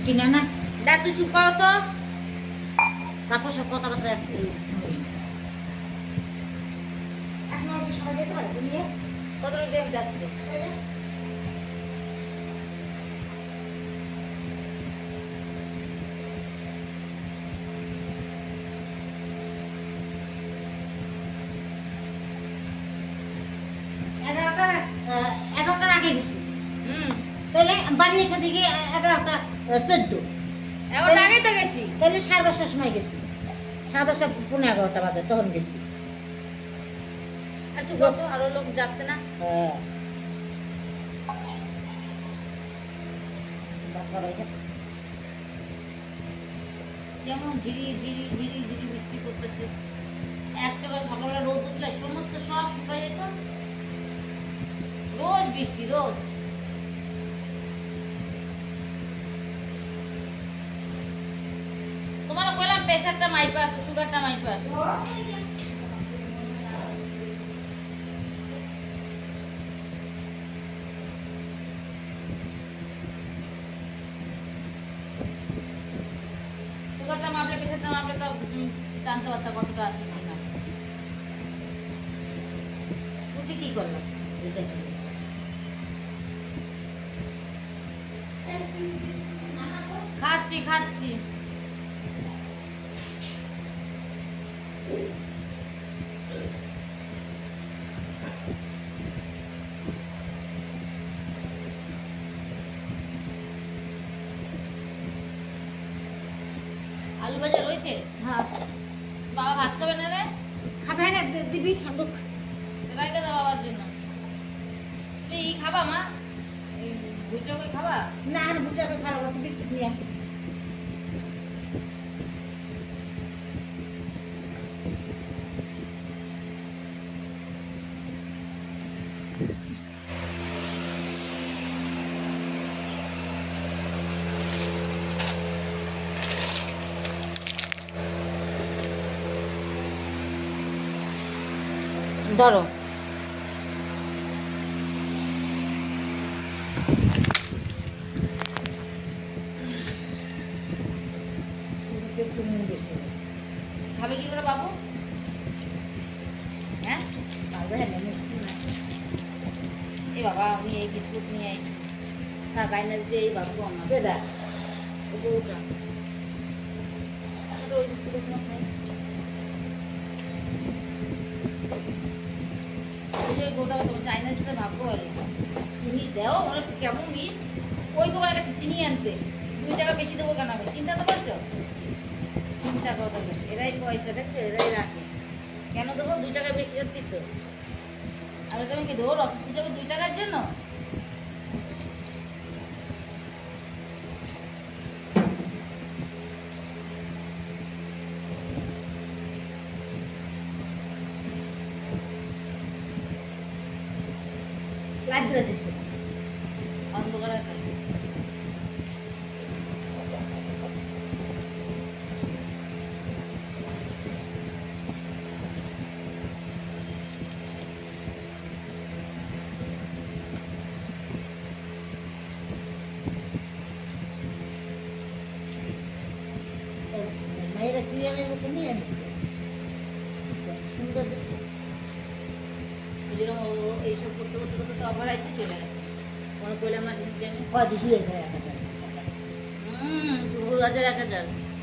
কিনে না দা তুই চুপ করো তো। তারপর সব কথাবার্তা এখন সবাই যেতে পারে নিয়ে কতটা দেব যাচ্ছে। এগারোটার আগে গেছি তাহলে বাড়ি এসে দিকে 11টা 14 11টা আগে তো গেছি। তাহলে 10:30টার সময় গেছি 10:30 পৌনে 11টা বাজে তখন গেছি। আর চুপ করো তো, আরো লোক যাচ্ছে না। হ্যাঁ যেমন ঝিরি ঝিরি ঝিরি ঝিরি বৃষ্টি করতেছে। এক টাকা সকালবেলা রোদ উঠলে সমস্ত সব শুকায় যেত। রোজ বৃষ্টি রোজ। তোমার বললাম প্রেশারটা মাইপে আসো, সুগারটা মাইপে আসো। সুগারটা মাপলে প্রেশারটা মাপলে তো জানতে পারতাম কতটা আছে কিনা। তুই কি করলাম খাচ্ছি খাচ্ছি। আলু ভাজা রয়েছে? হ্যাঁ বাবা ভাত খাবে না রে? খাবে না দিবি রাইতে দাও বাবার জন্য। তুমি ই খাবা মা? এই ভুট্টা করে খাবা? না আর বুটা খাবো না বিস্কুট নিয়ে ধরো। খাবে কি করে বাবু? হ্যাঁ এই বাবা আমি এই বিস্কুট নিয়ে আইছি। তা বাইনা দিচ্ছে এই বাবু আমার বেদা বউটা। ওই বিস্কুট খাই। গোটাকে তোমার চাইনার সাথে ভাববো আর চিনি দেও ওরা কেমন নি ওই তোমার কাছে চিনি আনতে 2 টাকা বেশি দেবো কেন আমি চিন্তা তো করছো? চিন্তা করো তাহলে এরাই পয়সা দেখছো এরাই রাখে কেন দেবো 2 টাকা বেশি সত্যি তো। আর তুমি কি দেবো রক্ত যাবে 2 টাকার জন্য? লাইট ধরেছিস অন্ধকার মেয়েরা সিরিয়ালের মতো নিয়ে আনছে সুন্দর দেখতে এইসব করতে করতে করতে তো আবার আইসি চলে গেছে মনে করলে আমার জানি কদি দিয়েছে 1000 2000 1000